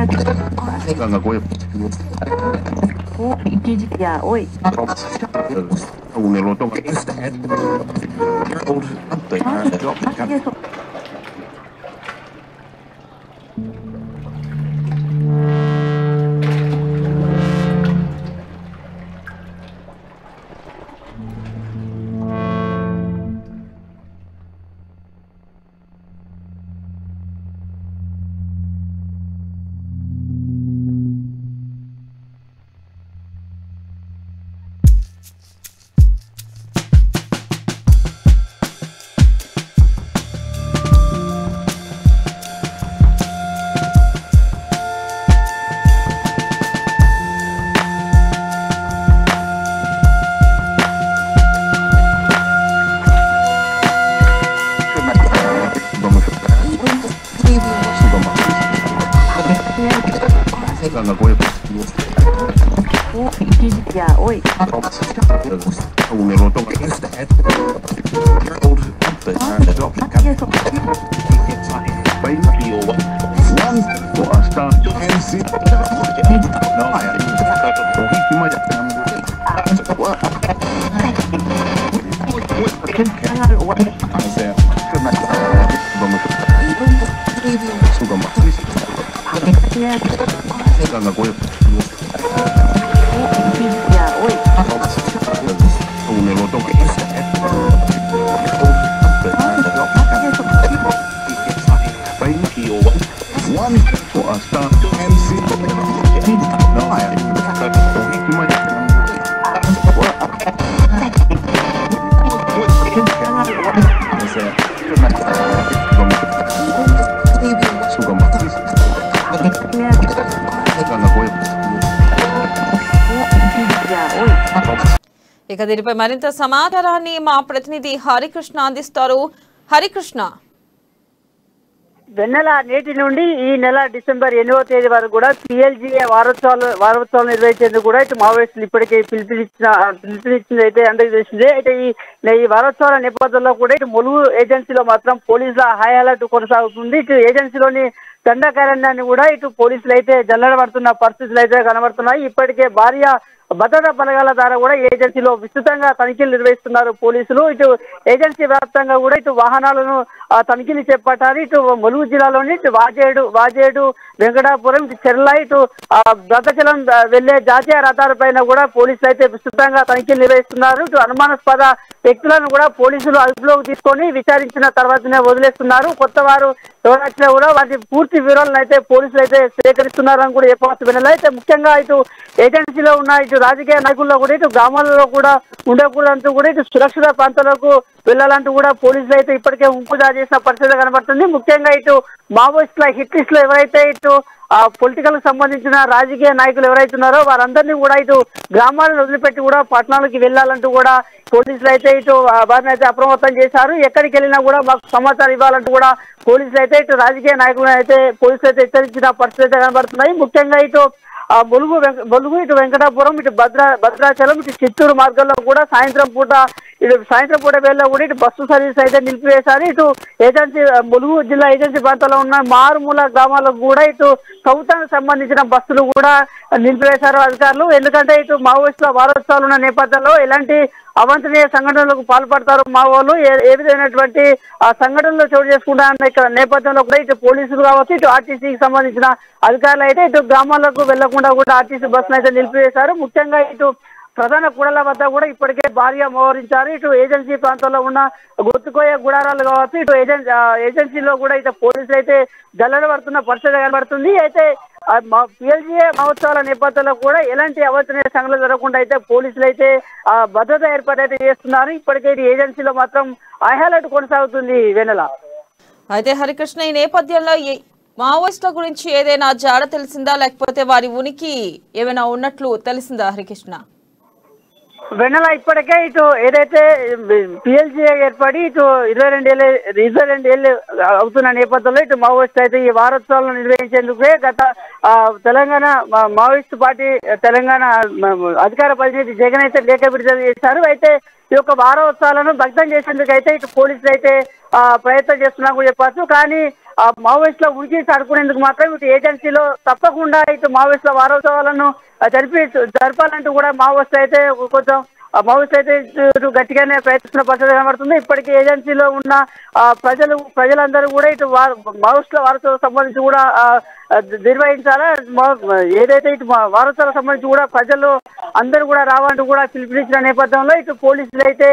Ganga Goy. Ya, hoy. Un eloto. Ganga Goy. Ya, hoy. Un eloto. Ganga Goy. Ya, hoy. Un eloto. One for a star. ఇక దీనిపై మరింత సమాచారాన్ని మా ప్రతినిధి హరికృష్ణ అందిస్తారు. హరికృష్ణ, వెన్నెల నేటి నుండి ఈ నెల డిసెంబర్ 8వ తేదీ వరకు కూడా పిఎల్జీఏ వారోత్సవాలు నిర్వహించేందుకు కూడా ఇటు మావోయిస్టులు ఇప్పటికే పిలుపునిచ్చింది అయితే అందరికీ తెలిసిందే. అయితే ఈ వారోత్సవాల నేపథ్యంలో కూడా ఇటు ములుగు ఏజెన్సీలో మాత్రం పోలీసుల హై అలర్ట్ కొనసాగుతుంది. ఇటు ఏజెన్సీలోని దండకారణ్యాన్ని కూడా ఇటు పోలీసులు అయితే జల్లెడబడుతున్న పరిస్థితులు అయితే కనబడుతున్నాయి. ఇప్పటికే భారీ భద్రతా బలగాల ద్వారా కూడా ఏజెన్సీలో విస్తృతంగా తనిఖీలు నిర్వహిస్తున్నారు పోలీసులు. ఇటు ఏజెన్సీ వ్యాప్తంగా కూడా ఇటు వాహనాలను తనిఖీలు చేపట్టారు. ఇటు ములుగు జిల్లాలోని ఇటు వాజేడు వెంకటాపురం, ఇటు చెర్ల, ఇటు భద్రాచలం వెళ్లే జాతీయ రహదారి పైన కూడా పోలీసులు అయితే విస్తృతంగా తనిఖీలు నిర్వహిస్తున్నారు. ఇటు అనుమానాస్పద వ్యక్తులను కూడా పోలీసులు అదుపులోకి తీసుకొని విచారించిన తర్వాతనే వదిలేస్తున్నారు. కొత్త వారు ఎవరైనా కూడా వాటి పూర్తి వివరాలను అయితే పోలీసులు అయితే సేకరిస్తున్నారని కూడా చెప్పవచ్చు. వినాలి అయితే ముఖ్యంగా ఇటు ఏజెన్సీలో ఉన్న ఇటు రాజకీయ నాయకుల్లో కూడా ఇటు గ్రామాలలో కూడా ఉండకూడదంటూ కూడా ఇటు సురక్షిత ప్రాంతాలకు వెళ్లాలంటూ కూడా పోలీసులు అయితే ఇప్పటికే ఉంపు జారీ చేసిన పరిస్థితి కనబడుతుంది. ముఖ్యంగా ఇటు మావోయిస్టుల హిట్ లిస్ట్ లో ఎవరైతే ఇటు పొలిటికల్ సంబంధించిన రాజకీయ నాయకులు ఎవరైతే ఉన్నారో వారందరినీ కూడా ఇటు గ్రామాలను వదిలిపెట్టి కూడా పట్టణాలకు వెళ్లాలంటూ కూడా పోలీసులు అయితే ఇటు వారిని అయితే అప్రమత్తం చేశారు. ఎక్కడికి వెళ్ళినా కూడా మాకు సమాచారం ఇవ్వాలంటూ కూడా పోలీసులు అయితే ఇటు రాజకీయ నాయకులను అయితే పోలీసులు అయితే హెచ్చరించిన పరిస్థితి కనబడుతున్నాయి. ముఖ్యంగా ఇటు ములుగు ఇటు వెంకటాపురం, ఇటు భద్రాచలం, ఇటు చిత్తూరు మార్గంలో కూడా సాయంత్రం పూట వేళ కూడా ఇటు బస్సు సర్వీస్ అయితే నిలిపివేశారు. ఇటు ఏజెన్సీ ములుగు జిల్లా ఏజెన్సీ ప్రాంతంలో ఉన్న మారుమూల గ్రామాలకు కూడా ఇటు ప్రభుత్వానికి సంబంధించిన బస్సులు కూడా నిలిపివేశారు అధికారులు. ఎందుకంటే ఇటు మావోయిస్టుల వారోత్సవాలు ఉన్న నేపథ్యంలో ఎలాంటి అవాంఛనీయ సంఘటనలకు పాల్పడతారు మా వాళ్ళు, ఏ విధమైనటువంటి సంఘటనలు చోటు చేసుకుంటారన్న ఇక్కడ నేపథ్యంలో కూడా ఇటు పోలీసులు కావచ్చు, ఇటు ఆర్టీసీకి సంబంధించిన అధికారులు అయితే ఇటు గ్రామాలకు వెళ్లకుండా కూడా ఆర్టీసీ బస్సును అయితే నిలిపివేశారు. ముఖ్యంగా ఇటు ప్రధాన కూడల వద్ద కూడా ఇప్పటికే భారీగా మోహరించారు. ఇటు ఏజెన్సీ ప్రాంతంలో ఉన్న గుర్తుకోయ గుడారాలు కావచ్చు, ఇటు ఏజెన్సీలో కూడా ఇటు పోలీసులు అయితే జల్లెడబడుతున్న పరిస్థితి కనబడుతుంది. అయితే పిఎల్జీఏ మహోత్సవాల నేపథ్యంలో కూడా ఎలాంటి అవాంఛనీయ సంఘటనలు జరగకుండా అయితే పోలీసులు అయితే భద్రత ఏర్పాటు అయితే చేస్తున్నారు. ఇప్పటికే ఏజెన్సీలో మాత్రం హై అలర్ట్ కొనసాగుతుంది. వెనెల అయితే హరికృష్ణ, ఈ నేపథ్యంలో మావోయిస్టుల గురించి ఏదైనా జాడ తెలిసిందా, లేకపోతే వారి ఉనికి ఏమైనా ఉన్నట్లు తెలిసిందా హరికృష్ణ? వెన్నెల ఇప్పటికే ఇటు ఏదైతే పిఎల్జీఏ ఏర్పడి ఇటు 22 ఏళ్ళు అవుతున్న నేపథ్యంలో ఇటు మావోయిస్ట్ అయితే ఈ వారోత్సవాలను నిర్వహించేందుకే గత తెలంగాణ మావోయిస్ట్ పార్టీ తెలంగాణ అధికార ప్రతినిధి జగన్ అయితే లేఖ విడుదల చేశారు. అయితే ఈ యొక్క వారోత్సవాలను భగ్నం చేసేందుకు అయితే ఇటు పోలీసులు అయితే ప్రయత్నం చేస్తున్నా చెప్పచ్చు. కానీ మావోయిస్టుల ఉనికి చాటుకునేందుకు మాత్రం ఇటు ఏజెన్సీలో తప్పకుండా ఇటు మావోయిస్టుల వారోత్సవాలను జరపాలంటూ కూడా మావోయిస్టులు అయితే కొంచెం మావోయిస్టులు అయితే ఇటు గట్టిగానే ప్రయత్నిస్తున్న పరిస్థితి కనబడుతుంది. ఇప్పటికీ ఏజెన్సీలో ఉన్న ప్రజలందరూ కూడా ఇటు మావోయిస్టుల వారోత్సవాలకు సంబంధించి కూడా నిర్వహించాలా, ఏదైతే ఇటు వారోత్సవాలకు సంబంధించి కూడా ప్రజలు అందరూ కూడా రావాలంటూ కూడా పిలుపునిచ్చిన నేపథ్యంలో ఇటు పోలీసులు అయితే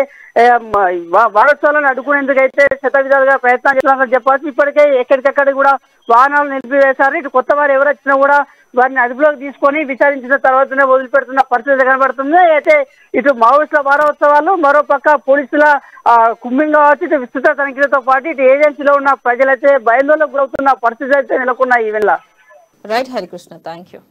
వారోత్సవాలను అడ్డుకునేందుకైతే శతవిధాలుగా ప్రయత్నాలు చేస్తున్నారని చెప్పవచ్చు. ఇప్పటికే ఎక్కడికక్కడ కూడా వాహనాలు నిలిపివేశారు. ఇటు కొత్త వారు ఎవరు వచ్చినా కూడా వారిని అదుపులోకి తీసుకొని విచారించిన తర్వాతనే వదిలిపెడుతున్న పరిస్థితి కనబడుతుంది. అయితే ఇటు మావోయిస్టుల వారోత్సవాలు, మరోపక్క పోలీసుల కుమ్మింగ్ కావచ్చు, ఇటు విస్తృత తనిఖీలతో పాటు ఇటు ఏజెన్సీలో ఉన్న ప్రజలైతే భయాందోళనకు గురవుతున్న పరిస్థితి అయితే నెలకొన్నాయి. ఈ వేళ రైట్ హరికృష్ణ, థ్యాంక్ యూ.